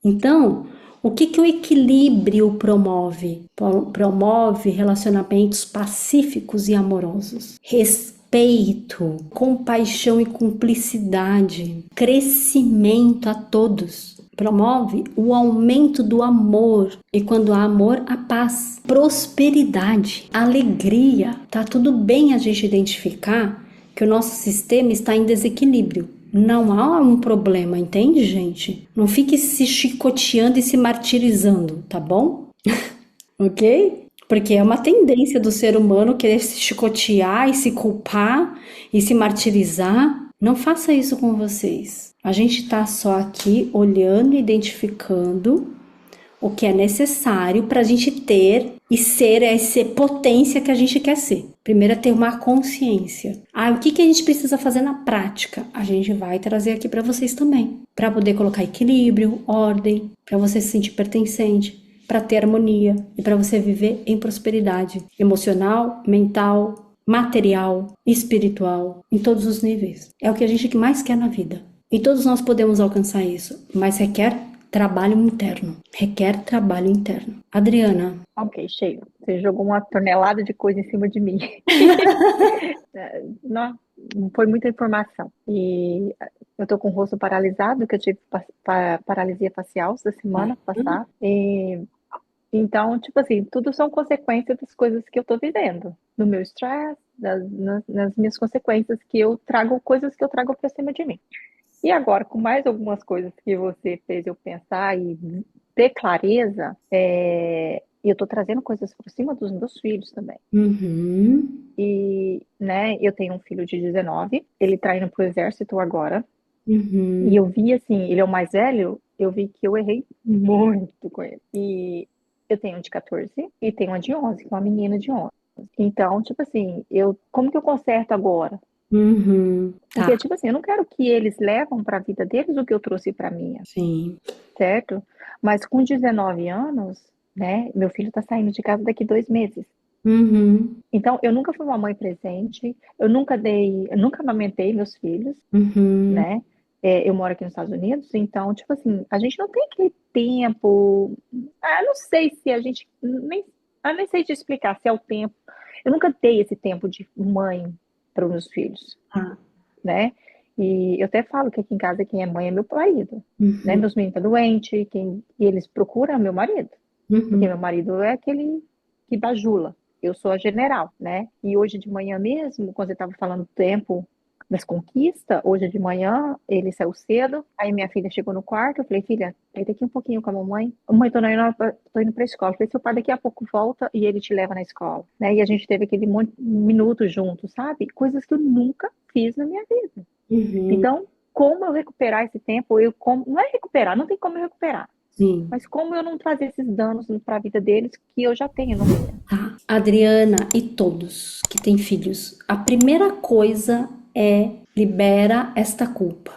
Então, o que que o equilíbrio promove? Promove relacionamentos pacíficos e amorosos. Respeito, compaixão e cumplicidade, crescimento a todos. Promove o aumento do amor e quando há amor, a paz, prosperidade, alegria. Tá tudo bem a gente identificar que o nosso sistema está em desequilíbrio. Não há um problema, entende, gente? Não fique se chicoteando e se martirizando, tá bom? Ok? Porque é uma tendência do ser humano querer se chicotear e se culpar e se martirizar. Não faça isso com vocês. A gente está só aqui olhando e identificando o que é necessário para a gente ter e ser essa potência que a gente quer ser. Primeiro é ter uma consciência. O que a gente precisa fazer na prática? A gente vai trazer aqui para vocês também. Para poder colocar equilíbrio, ordem, para você se sentir pertencente, para ter harmonia e para você viver em prosperidade emocional, mental, material, espiritual, em todos os níveis. É o que a gente mais quer na vida. E todos nós podemos alcançar isso, mas requer trabalho interno. Requer trabalho interno. Adriana. Ok, cheio. Você jogou uma tonelada de coisa em cima de mim. Não, foi muita informação. E eu tô com o rosto paralisado, que eu tive paralisia facial da semana passada. Então, tipo assim, tudo são consequências das coisas que eu tô vivendo. No meu estresse, nas minhas consequências que eu trago, coisas que eu trago pra cima de mim. E agora, com mais algumas coisas que você fez eu pensar e ter clareza, eu tô trazendo coisas por cima dos meus filhos também. E, né, eu tenho um filho de 19, ele tá indo pro exército agora. E eu vi, assim, ele é o mais velho, eu vi que eu errei muito com ele. E eu tenho um de 14 e tenho uma de 11, que é uma menina de 11. Então, tipo assim, como que eu conserto agora? Porque, tipo assim, eu não quero que eles levam para a vida deles o que eu trouxe para minha. Sim. Certo? Mas com 19 anos, né? Meu filho tá saindo de casa daqui 2 meses. Então, eu nunca fui uma mãe presente, eu nunca amamentei meus filhos, né? Eu moro aqui nos Estados Unidos, então, tipo assim, a gente não tem aquele tempo. Eu não sei se a gente. Eu nem sei te explicar se é o tempo. Eu nunca dei esse tempo de mãe para os meus filhos, né? E eu até falo que aqui em casa quem é mãe é meu marido, né? Meus meninos estão doentes, e eles procuram meu marido, porque meu marido é aquele que bajula. Eu sou a general, né? E hoje de manhã mesmo, quando você estava falando do tempo das conquistas, hoje de manhã ele saiu cedo, aí minha filha chegou no quarto, eu falei, filha, deita aqui um pouquinho com a mamãe. Mãe, tô indo pra escola. Eu falei, seu pai daqui a pouco volta e ele te leva na escola, né? E a gente teve aquele minuto junto, sabe? Coisas que eu nunca fiz na minha vida. Então, como eu recuperar esse tempo? Não é recuperar, não tem como eu recuperar. Sim. Mas como eu não trazer esses danos para a vida deles que eu já tenho no momento? Adriana e todos que têm filhos, a primeira coisa é libera esta culpa.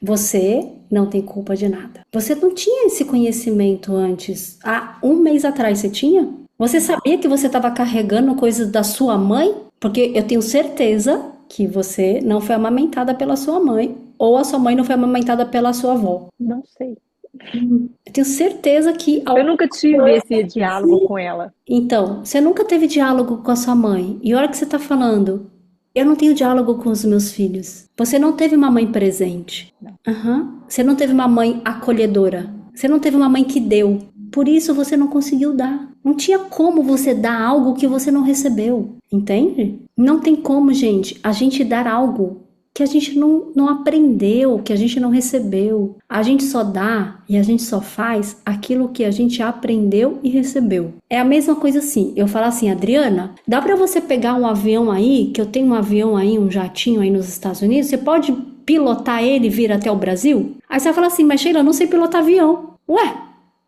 Você não tem culpa de nada. Você não tinha esse conhecimento antes. Há um mês atrás você tinha? Você sabia que você estava carregando coisas da sua mãe? Porque eu tenho certeza que você não foi amamentada pela sua mãe ou a sua mãe não foi amamentada pela sua avó. Não sei. Eu tenho certeza que... Eu nunca tive esse diálogo com ela. Então, você nunca teve diálogo com a sua mãe. E a hora que você tá falando, eu não tenho diálogo com os meus filhos. Você não teve uma mãe presente. Você não teve uma mãe acolhedora. Você não teve uma mãe que deu. Por isso você não conseguiu dar. Não tinha como você dar algo que você não recebeu. Entende? Não tem como, gente, a gente dar algo que a gente não aprendeu, que a gente não recebeu. A gente só dá e a gente só faz aquilo que a gente aprendeu e recebeu. É a mesma coisa assim, eu falo assim, Adriana, dá pra você pegar um avião aí, que eu tenho um avião aí, um jatinho aí nos Estados Unidos, você pode pilotar ele e vir até o Brasil? Aí você vai falar assim, mas Sheila, eu não sei pilotar avião. Ué,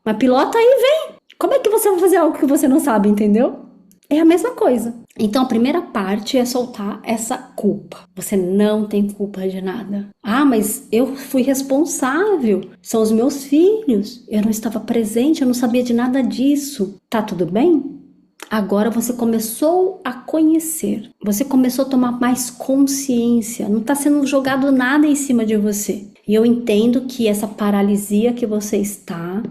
mas pilota aí, vem. Como é que você vai fazer algo que você não sabe, entendeu? É a mesma coisa. Então, a primeira parte é soltar essa culpa. Você não tem culpa de nada. Mas eu fui responsável. São os meus filhos. Eu não estava presente, eu não sabia de nada disso. Tá tudo bem? Agora você começou a conhecer. Você começou a tomar mais consciência. Não está sendo jogado nada em cima de você. E eu entendo que essa paralisia que você está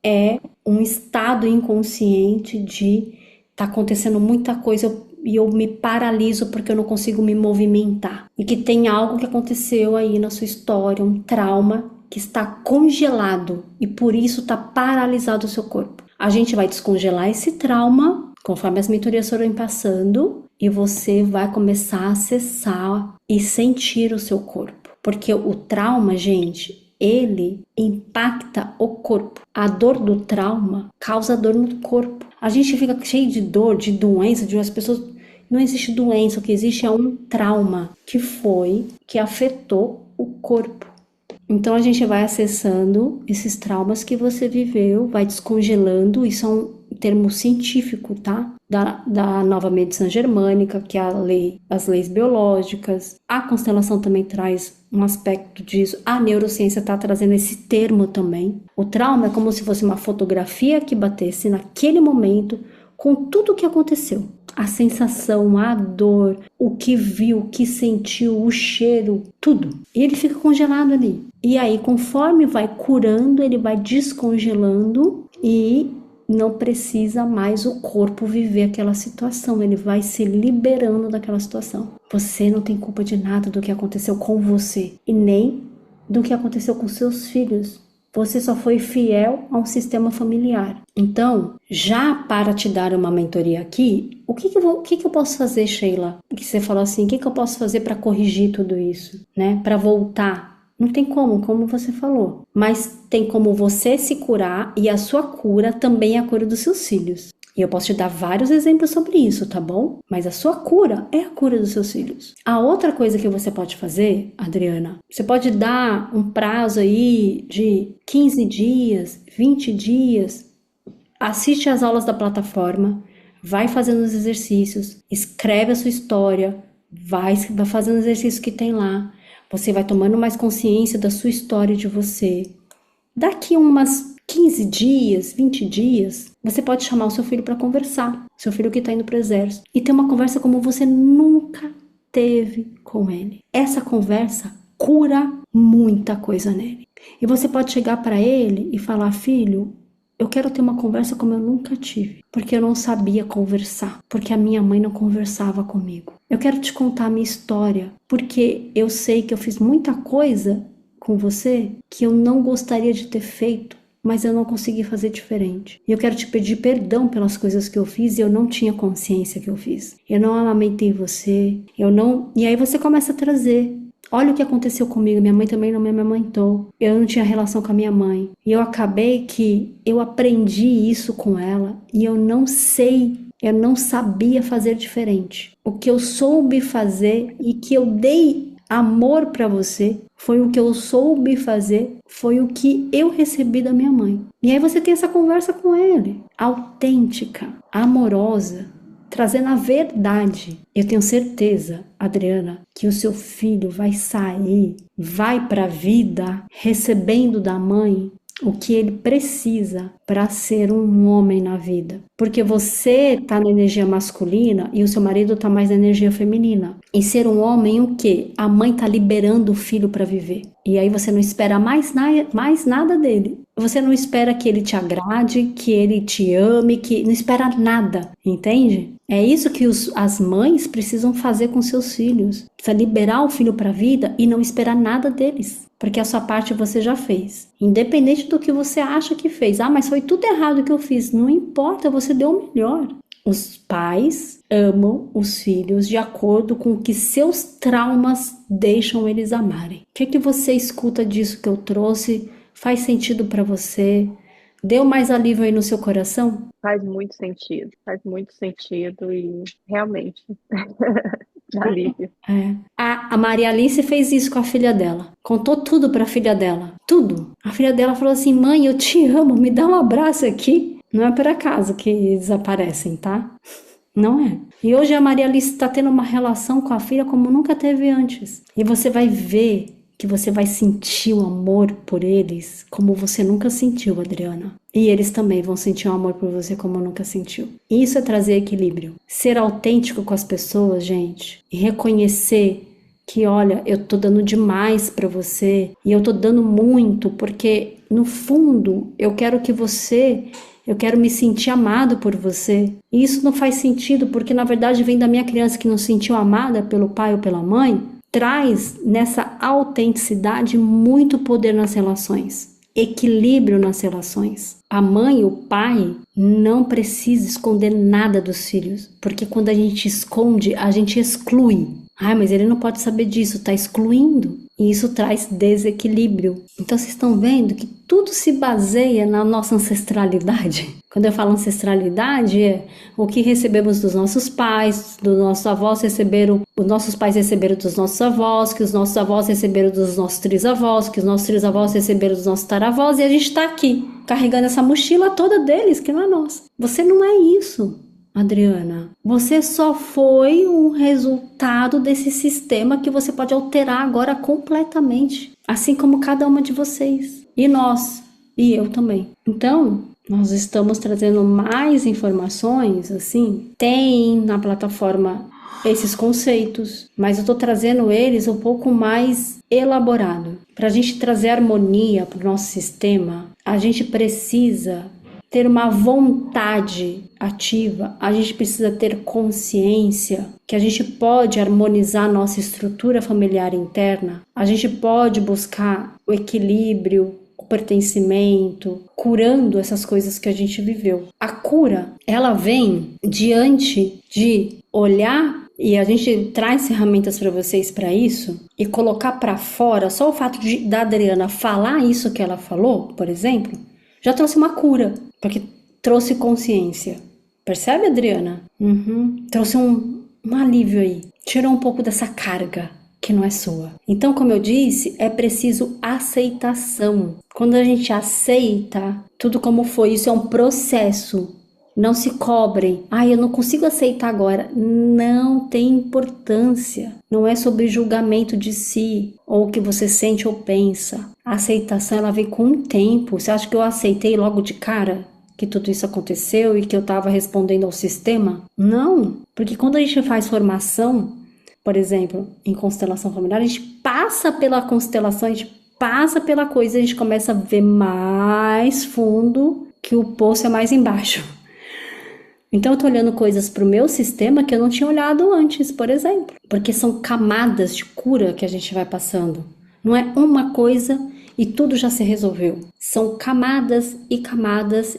é um estado inconsciente de tá acontecendo muita coisa e eu me paraliso porque eu não consigo me movimentar. E que tem algo que aconteceu aí na sua história, um trauma que está congelado e por isso está paralisado o seu corpo. A gente vai descongelar esse trauma conforme as mentorias forem passando e você vai começar a acessar e sentir o seu corpo. Porque o trauma, gente, ele impacta o corpo. A dor do trauma causa dor no corpo. A gente fica cheio de dor, de doença, de as pessoas... Não existe doença, o que existe é um trauma que afetou o corpo. Então a gente vai acessando esses traumas que você viveu, vai descongelando, isso é um termo científico, tá? Da nova medicina germânica, que é as leis biológicas. A constelação também traz um aspecto disso. A neurociência está trazendo esse termo também. O trauma é como se fosse uma fotografia que batesse naquele momento com tudo o que aconteceu. A sensação, a dor, o que viu, o que sentiu, o cheiro, tudo. E ele fica congelado ali. E aí, conforme vai curando, ele vai descongelando e não precisa mais o corpo viver aquela situação. Ele vai se liberando daquela situação. Você não tem culpa de nada do que aconteceu com você e nem do que aconteceu com seus filhos. Você só foi fiel a um sistema familiar. Então, já para te dar uma mentoria aqui, o que eu posso fazer, Sheila? Que você falou assim, o que eu posso fazer para corrigir tudo isso, né? Para voltar. Não tem como você falou. Mas tem como você se curar e a sua cura também é a cura dos seus filhos. E eu posso te dar vários exemplos sobre isso, tá bom? Mas a sua cura é a cura dos seus filhos. A outra coisa que você pode fazer, Adriana, você pode dar um prazo aí de 15 dias, 20 dias. Assiste às aulas da plataforma, vai fazendo os exercícios, escreve a sua história, vai fazendo os exercícios que tem lá. Você vai tomando mais consciência da sua história de você. Daqui umas 15 dias, 20 dias, você pode chamar o seu filho para conversar, seu filho que está indo para o exército, e ter uma conversa como você nunca teve com ele. Essa conversa cura muita coisa nele. E você pode chegar para ele e falar, filho, eu quero ter uma conversa como eu nunca tive, porque eu não sabia conversar, porque a minha mãe não conversava comigo. Eu quero te contar a minha história, porque eu sei que eu fiz muita coisa com você que eu não gostaria de ter feito, mas eu não consegui fazer diferente. E eu quero te pedir perdão pelas coisas que eu fiz e eu não tinha consciência que eu fiz. Eu não amamentei você, E aí você começa a trazer. Olha o que aconteceu comigo, minha mãe também não me amamentou. Eu não tinha relação com a minha mãe. E eu acabei que eu aprendi isso com ela e eu não sabia fazer diferente. O que eu soube fazer e que eu dei amor para você foi o que eu soube fazer, foi o que eu recebi da minha mãe. E aí você tem essa conversa com ele, autêntica, amorosa, trazendo a verdade. Eu tenho certeza, Adriana, que o seu filho vai sair, vai para a vida recebendo da mãe o que ele precisa para ser um homem na vida. Porque você tá na energia masculina e o seu marido tá mais na energia feminina. E ser um homem, o quê? A mãe tá liberando o filho para viver. E aí você não espera mais nada dele. Você não espera que ele te agrade, que ele te ame, que não espera nada, entende? É isso que as mães precisam fazer com seus filhos. Precisa liberar o filho para a vida e não esperar nada deles. Porque a sua parte você já fez. Independente do que você acha que fez. Ah, mas foi tudo errado que eu fiz. Não importa, você deu o melhor. Os pais amam os filhos de acordo com o que seus traumas deixam eles amarem. O que você escuta disso que eu trouxe? Faz sentido para você? Deu mais alívio aí no seu coração? Faz muito sentido e realmente alívio. A Maria Alice fez isso com a filha dela. Contou tudo para a filha dela. Tudo. A filha dela falou assim, mãe, eu te amo, me dá um abraço aqui. Não é por acaso que eles aparecem, tá? Não é. E hoje a Maria Alice está tendo uma relação com a filha como nunca teve antes. E você vai ver que você vai sentir o amor por eles como você nunca sentiu, Adriana. E eles também vão sentir o amor por você como nunca sentiu. E isso é trazer equilíbrio. Ser autêntico com as pessoas, gente, e reconhecer que, olha, eu tô dando demais para você e eu tô dando muito porque no fundo eu quero me sentir amado por você. E isso não faz sentido porque na verdade vem da minha criança que não se sentiu amada pelo pai ou pela mãe. Traz nessa autenticidade muito poder nas relações, equilíbrio nas relações. A mãe e o pai não precisam esconder nada dos filhos, porque quando a gente esconde, a gente exclui. Ah, mas ele não pode saber disso, tá excluindo. E isso traz desequilíbrio. Então vocês estão vendo que tudo se baseia na nossa ancestralidade. Quando eu falo ancestralidade, é o que recebemos dos nossos pais, dos nossos avós receberam, os nossos pais receberam dos nossos avós, que os nossos avós receberam dos nossos trisavós, que os nossos trisavós receberam dos nossos taravós, e a gente está aqui, carregando essa mochila toda deles, que não é nossa. Você não é isso, Adriana. Você só foi um resultado desse sistema que você pode alterar agora completamente, assim como cada uma de vocês, e nós, e eu também. Então, nós estamos trazendo mais informações, assim, tem na plataforma esses conceitos, mas eu tô trazendo eles um pouco mais elaborado. Para a gente trazer harmonia para o nosso sistema, a gente precisa ter uma vontade ativa, a gente precisa ter consciência que a gente pode harmonizar nossa estrutura familiar interna, a gente pode buscar o equilíbrio, o pertencimento, curando essas coisas que a gente viveu. A cura, ela vem diante de olhar, e a gente traz ferramentas para vocês para isso, e colocar para fora, só o fato da Adriana falar isso que ela falou, por exemplo, já trouxe uma cura, porque trouxe consciência. Percebe, Adriana? Trouxe um alívio aí. Tirou um pouco dessa carga que não é sua. Então, como eu disse, é preciso aceitação. Quando a gente aceita tudo como foi, isso é um processo. Não se cobrem. Eu não consigo aceitar agora. Não tem importância. Não é sobre julgamento de si, ou o que você sente ou pensa. A aceitação, ela vem com o tempo. Você acha que eu aceitei logo de cara que tudo isso aconteceu e que eu estava respondendo ao sistema? Não. Porque quando a gente faz formação, por exemplo, em constelação familiar, a gente passa pela constelação, a gente passa pela coisa, a gente começa a ver mais fundo, que o poço é mais embaixo. Então eu tô olhando coisas pro meu sistema que eu não tinha olhado antes, por exemplo. Porque são camadas de cura que a gente vai passando. Não é uma coisa e tudo já se resolveu. São camadas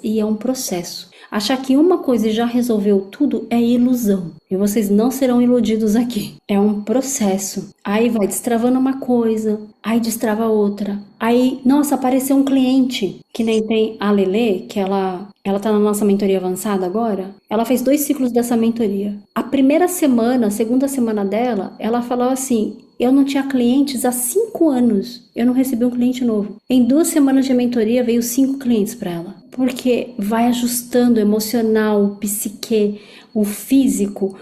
e é um processo. Achar que uma coisa já resolveu tudo é ilusão. E vocês não serão iludidos aqui. É um processo. Aí vai destravando uma coisa, aí destrava outra. Aí, nossa, apareceu um cliente, que nem tem a Lelê, que ela tá na nossa mentoria avançada agora. Ela fez 2 ciclos dessa mentoria. A primeira semana, a segunda semana dela, ela falou assim: eu não tinha clientes há 5 anos. Eu não recebi um cliente novo. Em 2 semanas de mentoria, veio 5 clientes para ela. Porque vai ajustando o emocional, o psique, o físico,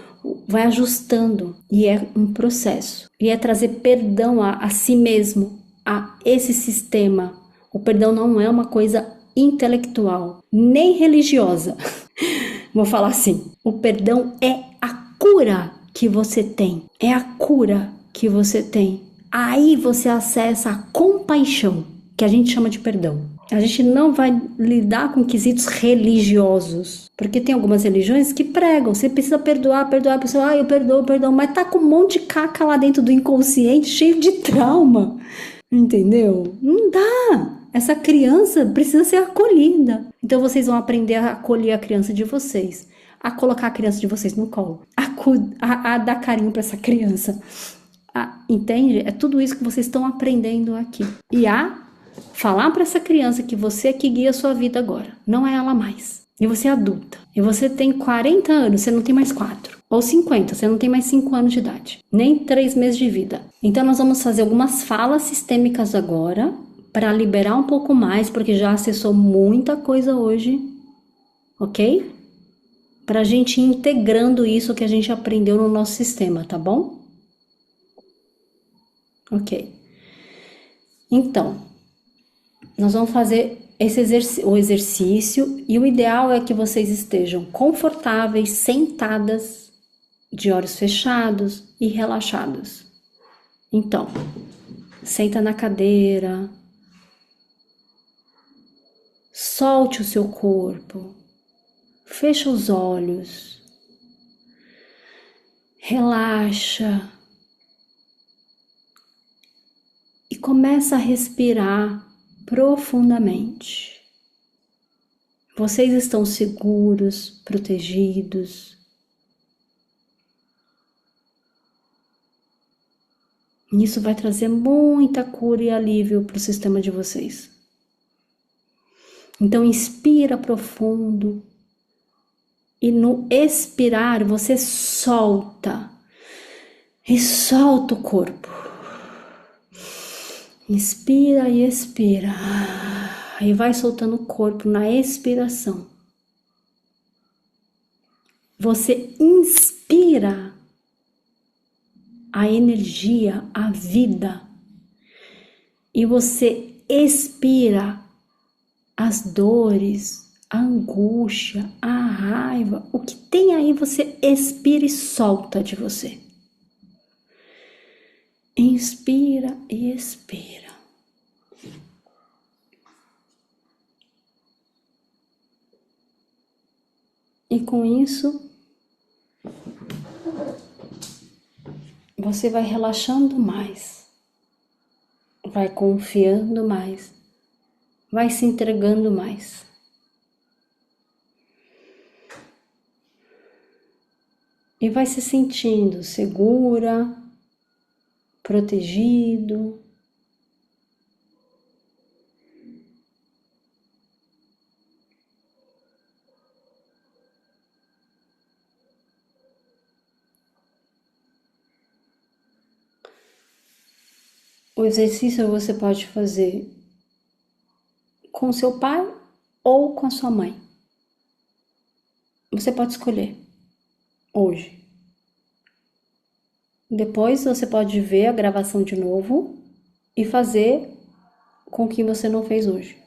vai ajustando. E é um processo. E é trazer perdão a si mesmo, a esse sistema. O perdão não é uma coisa intelectual, nem religiosa. Vou falar assim. O perdão é a cura que você tem. É a cura que você tem. Aí você acessa a compaixão, que a gente chama de perdão. A gente não vai lidar com quesitos religiosos, porque tem algumas religiões que pregam, você precisa perdoar, a pessoa, eu perdoo, mas tá com um monte de caca lá dentro do inconsciente, cheio de trauma, entendeu? Não dá! Essa criança precisa ser acolhida. Então vocês vão aprender a acolher a criança de vocês, a colocar a criança de vocês no colo, a dar carinho para essa criança. Entende? É tudo isso que vocês estão aprendendo aqui. E falar para essa criança que você é que guia a sua vida agora. Não é ela mais. E você é adulta. E você tem 40 anos, você não tem mais 4. Ou 50, você não tem mais 5 anos de idade. Nem 3 meses de vida. Então nós vamos fazer algumas falas sistêmicas agora, para liberar um pouco mais, porque já acessou muita coisa hoje. Ok? Pra gente ir integrando isso que a gente aprendeu no nosso sistema, tá bom? Ok. Então, nós vamos fazer o exercício e o ideal é que vocês estejam confortáveis, sentadas, de olhos fechados e relaxados. Então, senta na cadeira, solte o seu corpo, fecha os olhos, relaxa e começa a respirar profundamente. Vocês estão seguros, protegidos. Isso vai trazer muita cura e alívio para o sistema de vocês. Então, inspira profundo e no expirar você solta e solta o corpo. Inspira e expira e vai soltando o corpo na expiração. Você inspira a energia, a vida, e você expira as dores, a angústia, a raiva, o que tem aí você expira e solta de você. Inspira e expira. E com isso, você vai relaxando mais, vai confiando mais, vai se entregando mais. E vai se sentindo segura, protegido. O exercício você pode fazer com seu pai ou com a sua mãe. Você pode escolher hoje. Depois você pode ver a gravação de novo e fazer com o que você não fez hoje.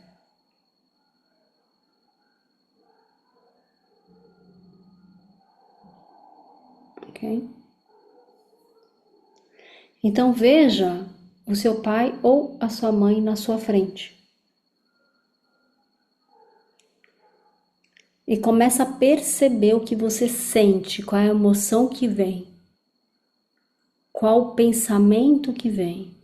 Ok? Então veja o seu pai ou a sua mãe na sua frente. E começa a perceber o que você sente, qual é a emoção que vem, qual o pensamento que vem.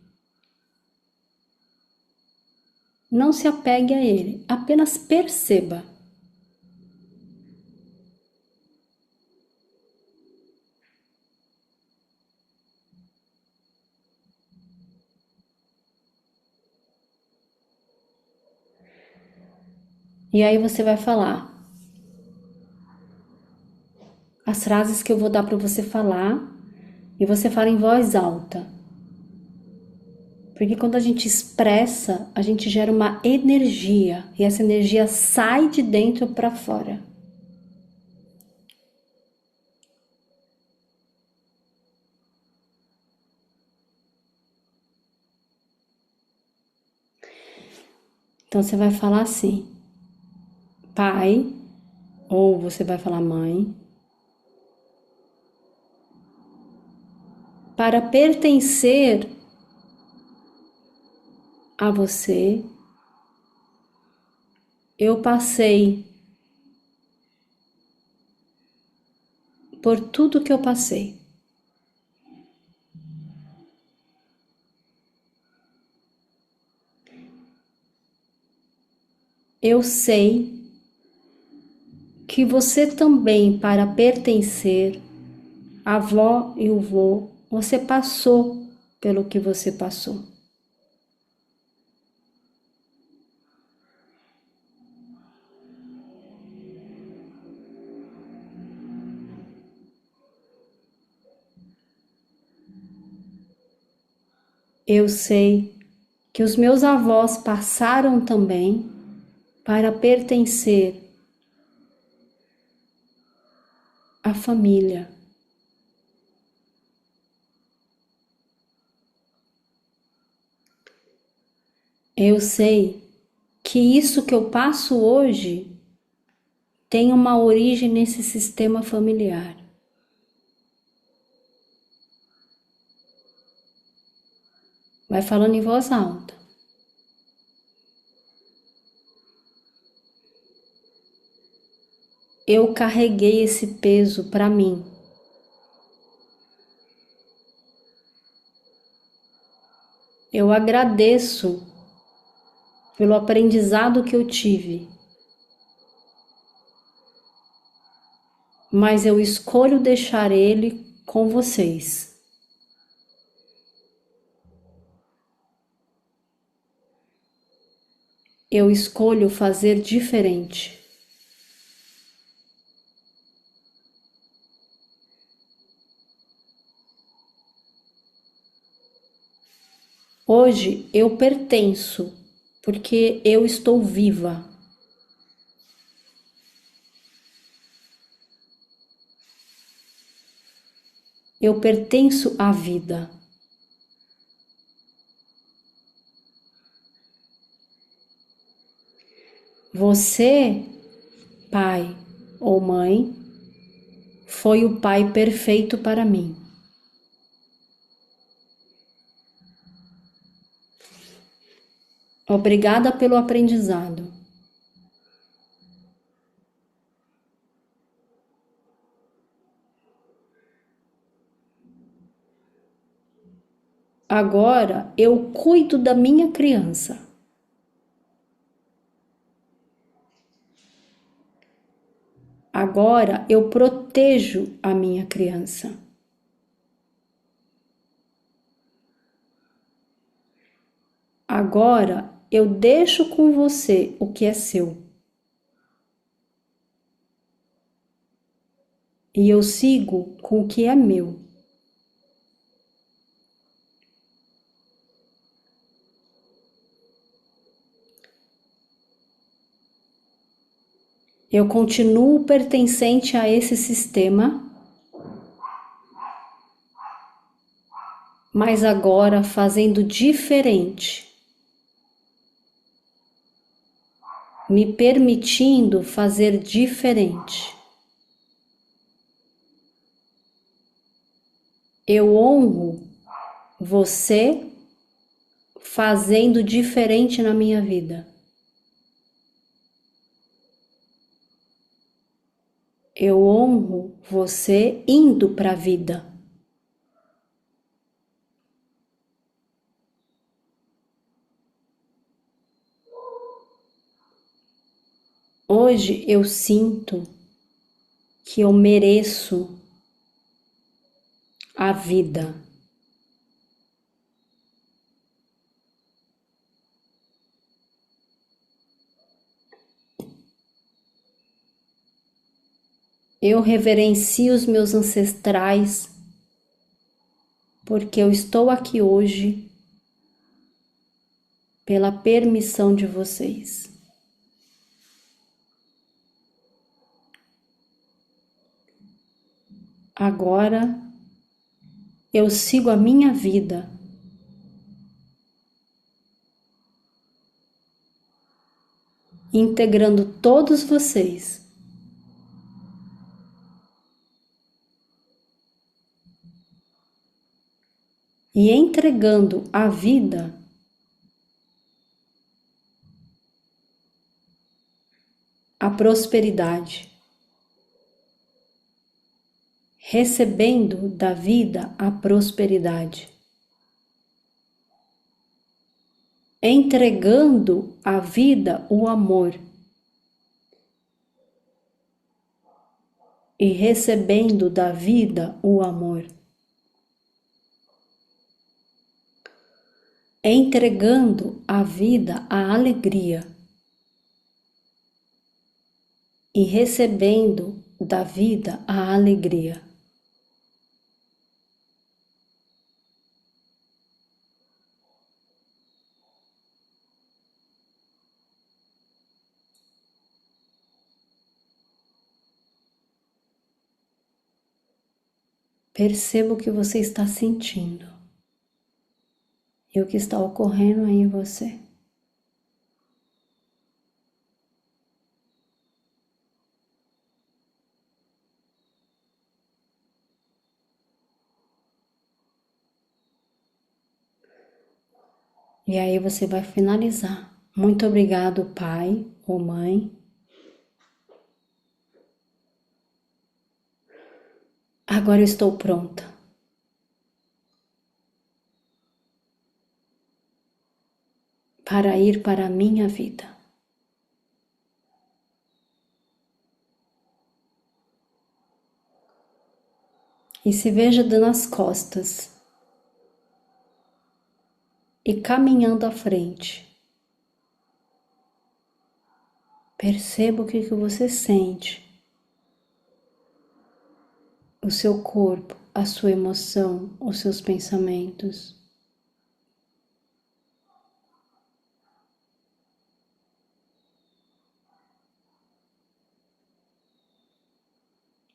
Não se apegue a ele, apenas perceba. E aí você vai falar as frases que eu vou dar para você falar e você fala em voz alta. Porque quando a gente expressa, a gente gera uma energia e essa energia sai de dentro para fora. Então você vai falar assim: pai, ou você vai falar mãe, para pertencer a você, eu passei por tudo que eu passei. Eu sei que você também, para pertencer, a avó e o vô, você passou pelo que você passou. Eu sei que os meus avós passaram também para pertencer à família. Eu sei que isso que eu passo hoje tem uma origem nesse sistema familiar. Vai falando em voz alta. Eu carreguei esse peso para mim. Eu agradeço pelo aprendizado que eu tive, mas eu escolho deixar ele com vocês. Eu escolho fazer diferente. Hoje eu pertenço, porque eu estou viva. Eu pertenço à vida. Você, pai ou mãe, foi o pai perfeito para mim. Obrigada pelo aprendizado. Agora eu cuido da minha criança. Agora eu protejo a minha criança. Agora eu deixo com você o que é seu. E eu sigo com o que é meu. Eu continuo pertencente a esse sistema, mas agora fazendo diferente, me permitindo fazer diferente. Eu honro você fazendo diferente na minha vida. Eu honro você indo para a vida. Hoje eu sinto que eu mereço a vida. Eu reverencio os meus ancestrais, porque eu estou aqui hoje pela permissão de vocês. Agora eu sigo a minha vida. Integrando todos vocês. E entregando a vida à prosperidade. Recebendo da vida a prosperidade. Entregando à vida o amor. E recebendo da vida o amor. Entregando à vida a alegria. E recebendo da vida a alegria. Perceba o que você está sentindo e o que está ocorrendo aí em você. E aí você vai finalizar. Muito obrigado, pai ou mãe. Agora eu estou pronta para ir para a minha vida. E se veja dando as costas e caminhando à frente. Perceba o que você sente. O seu corpo, a sua emoção, os seus pensamentos.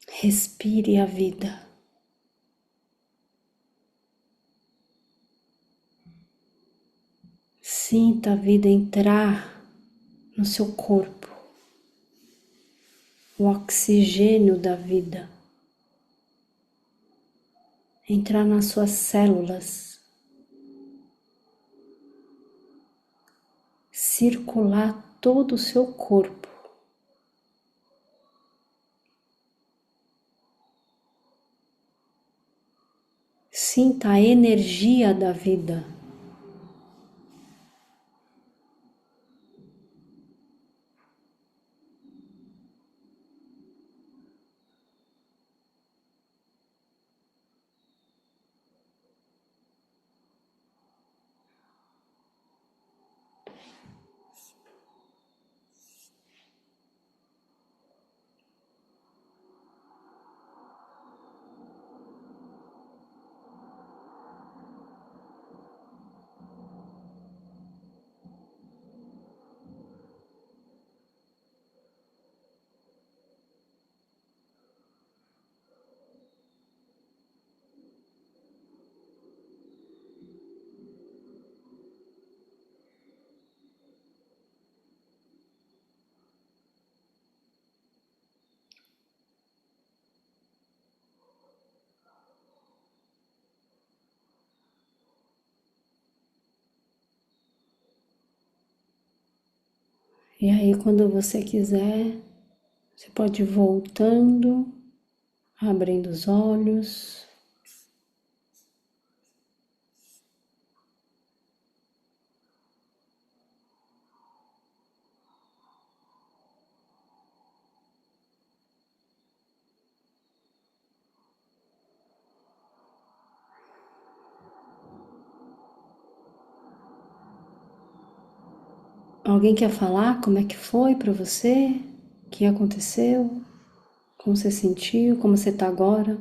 Respire a vida. Sinta a vida entrar no seu corpo, o oxigênio da vida entrar nas suas células, circular todo o seu corpo. Sinta a energia da vida. E aí, quando você quiser, você pode ir voltando, abrindo os olhos. Alguém quer falar como é que foi para você? O que aconteceu? Como você sentiu? Como você está agora?